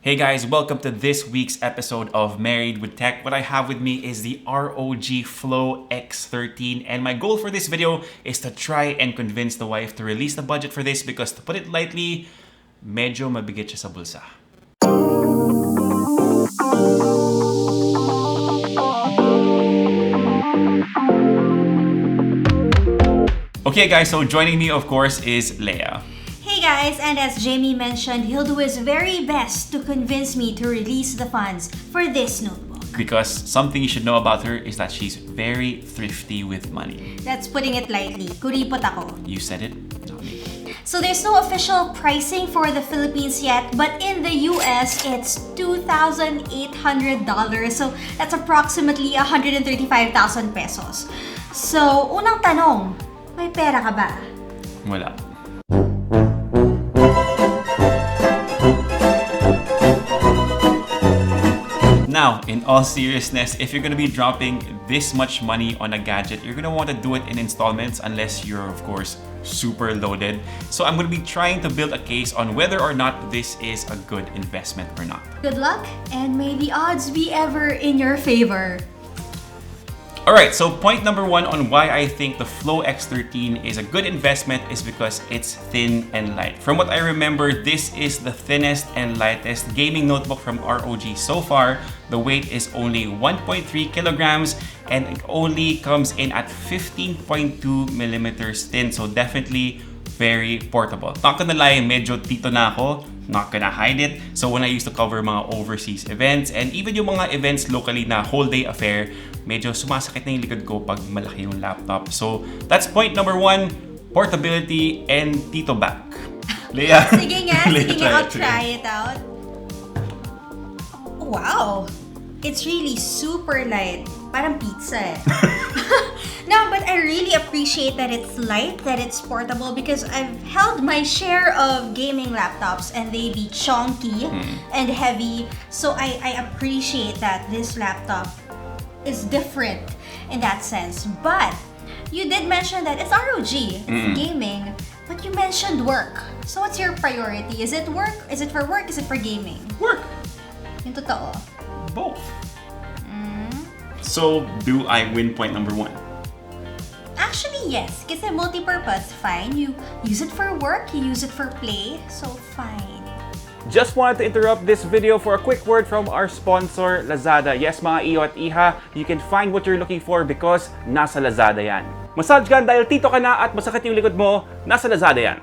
Hey guys, welcome to this week's episode of Married with Tech. What I have with me is the ROG Flow X13, and my goal for this video is to try and convince the wife to release the budget for this because, to put it lightly, medyo mabigat siya sa bulsa. Okay guys, so joining me of course is Leia. Hey guys, and as Jamie mentioned, he'll do his very best to convince me to release the funds for this notebook. Because something you should know about her is that she's very thrifty with money. That's putting it lightly. Kuripot ako. You said it, not me. So there's no official pricing for the Philippines yet, but in the US, it's $2,800. So that's approximately 135,000 pesos. So, unang tanong, may pera ka ba? Wala. Now, in all seriousness, if you're going to be dropping this much money on a gadget, you're going to want to do it in installments unless you're, of course, super loaded. So I'm going to be trying to build a case on whether or not this is a good investment or not. Good luck, and may the odds be ever in your favor. Alright, so point number one on why I think the Flow X13 is a good investment is because it's thin and light. From what I remember, this is the thinnest and lightest gaming notebook from ROG so far. The weight is only 1.3 kilograms and it only comes in at 15.2 millimeters thin, so definitely very portable. Not gonna lie, medyo tito na ako. Not gonna hide it. So when I used to cover mga overseas events and even yung mga events locally na whole day affair, medyo sumasakit na yung likod ko pag malaki yung laptop. So that's point number one, portability and tito back. Leia. Sige nga, I'll try it out. Wow, it's really super light. Parang pizza eh. No, but I really appreciate that it's light, that it's portable, because I've held my share of gaming laptops and they be chunky and heavy. So I appreciate that this laptop is different in that sense. But you did mention that it's ROG, it's gaming, but you mentioned work. So what's your priority? Is it work? Is it for work? Is it for gaming? Work. Yung totoo. Both. So do I win point number one? Actually, yes. Kasi multi-purpose, fine. You use it for work, you use it for play, so fine. Just wanted to interrupt this video for a quick word from our sponsor, Lazada. Yes, mga iyo at iha, you can find what you're looking for because nasa Lazada yan. Massage gun dahil tito ka na at masakit yung likod mo, nasa Lazada yan.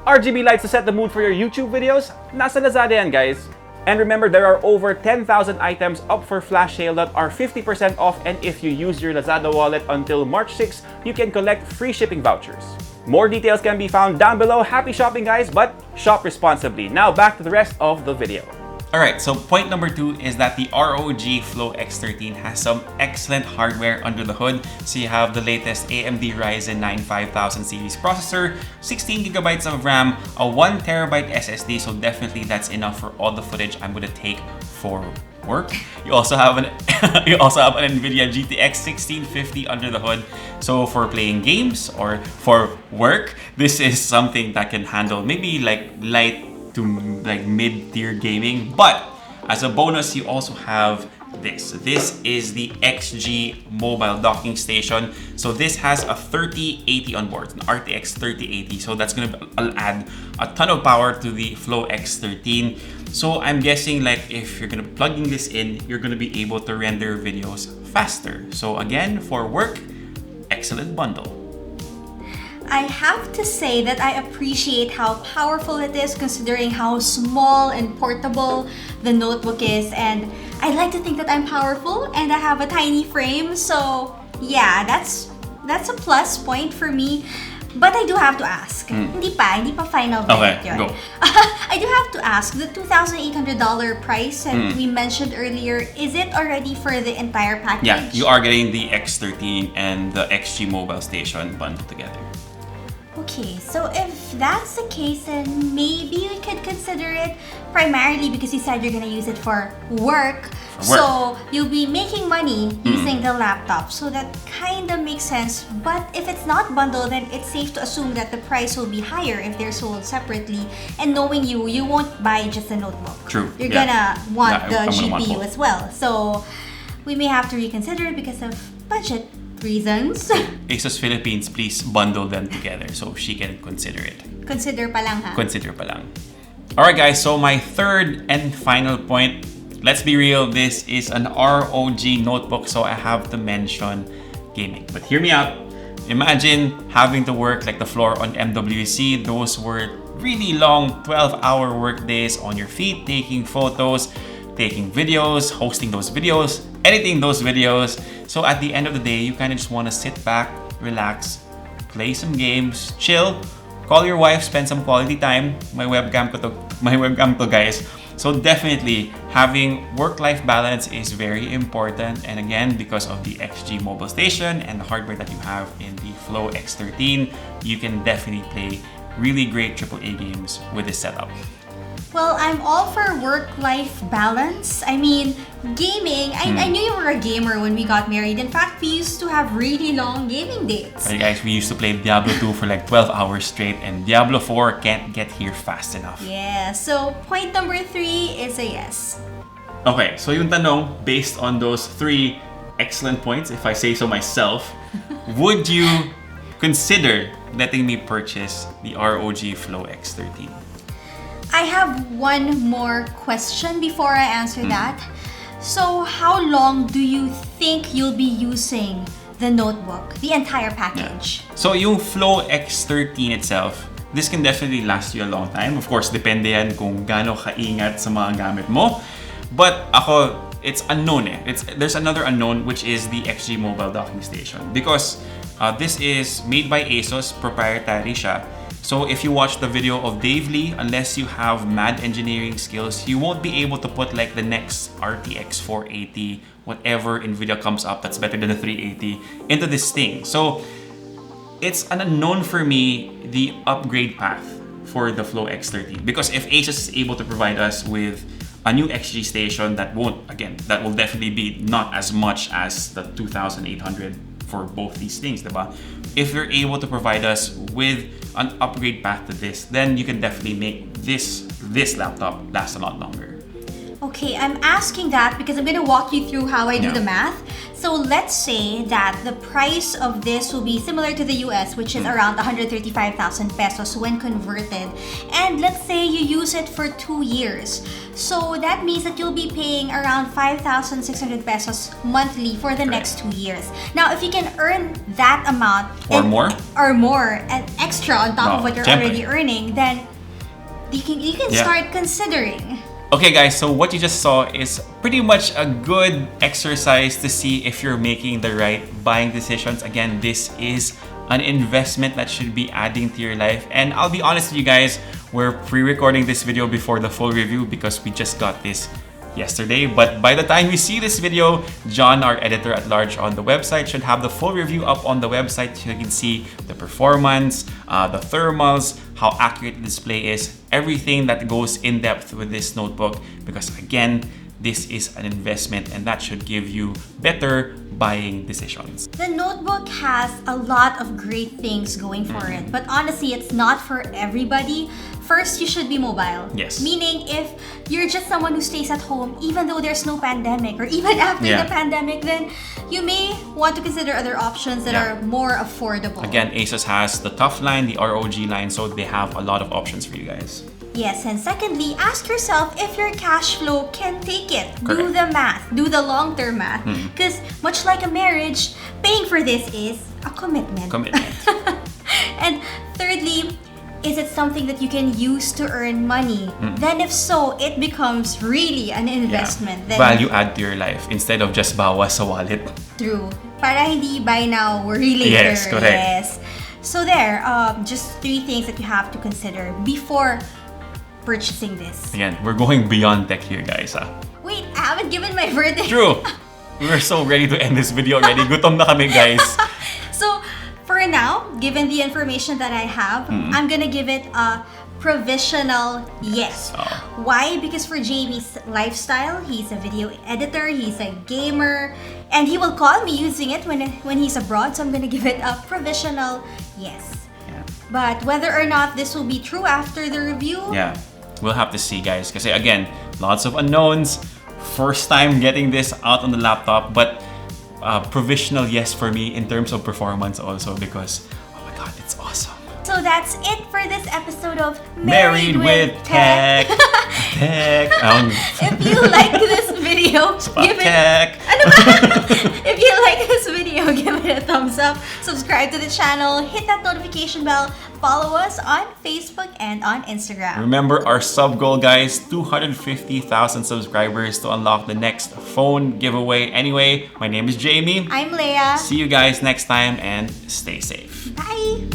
RGB lights to set the mood for your YouTube videos, nasa Lazada yan, guys. And remember, there are over 10,000 items up for flash sale that are 50% off, and if you use your Lazada wallet until March 6, you can collect free shipping vouchers. More details can be found down below. Happy shopping, guys, but shop responsibly. Now back to the rest of the video. Alright, so point number two is that the ROG Flow X13 has some excellent hardware under the hood. So you have the latest AMD Ryzen 9 5000 series processor, 16 gigabytes of RAM, a 1 terabyte SSD, so definitely that's enough for all the footage I'm going to take for work. You also have an NVIDIA GTX 1650 under the hood. So for playing games or for work, this is something that can handle maybe like light to like mid-tier gaming. But as a bonus, you also have this. This is the XG mobile docking station. So this has a 3080 on board, an RTX 3080. So that's gonna add a ton of power to the Flow X13. So I'm guessing like if you're gonna plugging this in, you're gonna be able to render videos faster. So again, for work, excellent bundle. I have to say that I appreciate how powerful it is considering how small and portable the notebook is, and I like to think that I'm powerful and I have a tiny frame, so yeah, that's a plus point for me. But I do have to ask. Hindi pa final verdict yun. Go. I do have to ask, the $2,800 price that we mentioned earlier, is it already for the entire package? Yeah, you are getting the X13 and the XG mobile station bundled together. Okay, so if that's the case, then maybe we could consider it primarily because you said you're gonna use it for work. work. So you'll be making money using the laptop. So that kind of makes sense. But if it's not bundled, then it's safe to assume that the price will be higher if they're sold separately. And knowing you won't buy just a notebook. True. You're gonna want I'm the gonna want GPU both. as well. So we may have to reconsider because of budget reasons. Asus Philippines, please bundle them together so she can consider it. Consider pa lang, ha? Consider pa lang. Alright guys, so my third and final point, let's be real, this is an ROG notebook, so I have to mention gaming. But hear me out. Imagine having to work like the floor on MWC. Those were really long 12-hour work days on your feet, taking photos, taking videos, hosting those videos, editing those videos. So at the end of the day, you kind of just want to sit back, relax, play some games, chill, call your wife, spend some quality time. My webcam to guys. So definitely having work-life balance is very important. And again, because of the XG mobile station and the hardware that you have in the Flow X13, you can definitely play really great AAA games with this setup. Well, I'm all for work-life balance. I mean, gaming, I knew you were a gamer when we got married. In fact, we used to have really long gaming dates. Right guys, we used to play Diablo 2 for like 12 hours straight, and Diablo 4 can't get here fast enough. Yeah, so point number 3 is a yes. Okay, so yung tanong, based on those 3 excellent points, if I say so myself, would you consider letting me purchase the ROG Flow X13? I have one more question before I answer that. So how long do you think you'll be using the notebook, the entire package? So yung Flow X13 itself, this can definitely last you a long time. Of course, depende yan kung gaano kaingat sa mga gamit mo. But ako, it's unknown eh. There's another unknown, which is the XG mobile docking station. Because this is made by Asus, proprietary siya. So if you watch the video of Dave Lee, unless you have mad engineering skills, you won't be able to put like the next RTX 480, whatever NVIDIA comes up that's better than the 380, into this thing. So it's an unknown for me, the upgrade path for the Flow X13. Because if Asus is able to provide us with a new XG station that will definitely be not as much as the 2,800 for both these things, diba? If they're able to provide us with an upgrade path to this, then you can definitely make this laptop last a lot longer. Okay, I'm asking that because I'm going to walk you through how I do the math. So let's say that the price of this will be similar to the US, which is around 135,000 pesos when converted. And let's say you use it for 2 years. So that means that you'll be paying around 5,600 pesos monthly for the next 2 years. Now, if you can earn that amount or more and extra on top of what you're already earning, then you can start considering. Okay guys, so what you just saw is pretty much a good exercise to see if you're making the right buying decisions. Again, this is an investment that should be adding to your life. And I'll be honest with you guys, we're pre-recording this video before the full review because we just got this yesterday. But by the time you see this video, John, our editor at large on the website, should have the full review up on the website so you can see the performance, the thermals, how accurate the display is, everything that goes in depth with this notebook. Because again, this is an investment and that should give you better buying decisions. The notebook has a lot of great things going for it, but honestly, it's not for everybody. First, you should be mobile. Yes. Meaning, if you're just someone who stays at home, even though there's no pandemic, or even after the pandemic, then you may want to consider other options that are more affordable. Again, Asus has the tough line, the ROG line, so they have a lot of options for you guys. Yes, and secondly, ask yourself if your cash flow can take it. Do the math. Do the long-term math. Because much like a marriage, paying for this is a commitment. And thirdly, is it something that you can use to earn money? Then if so, it becomes really an investment. Then value add to your life instead of just bawas sa wallet. True. Para hindi buy now, worry later. Yes, correct. Yes. So there, just 3 things that you have to consider before purchasing this. Again, we're going beyond tech here, guys. Wait, I haven't given my verdict. True. We're so ready to end this video already. Gutom na kami, guys. So, for now, given the information that I have, I'm gonna give it a provisional yes. Why? Because for Jamie's lifestyle, he's a video editor, he's a gamer, and he will call me using it when he's abroad, so I'm gonna give it a provisional yes. Yeah. But whether or not this will be true after the review, Yeah, we'll have to see, guys. Because again, lots of unknowns. First time getting this out on the laptop, but provisional yes for me in terms of performance also, because oh my god, it's awesome. So that's it for this episode of Married with Tech. Tech. If you like this video, give it. Tech. If you like this video, give it a thumbs up. Subscribe to the channel. Hit that notification bell. Follow us on Facebook and on Instagram. Remember our sub goal, guys, 250,000 subscribers to unlock the next phone giveaway. Anyway, my name is Jamie. I'm Leia. See you guys next time and stay safe. Bye.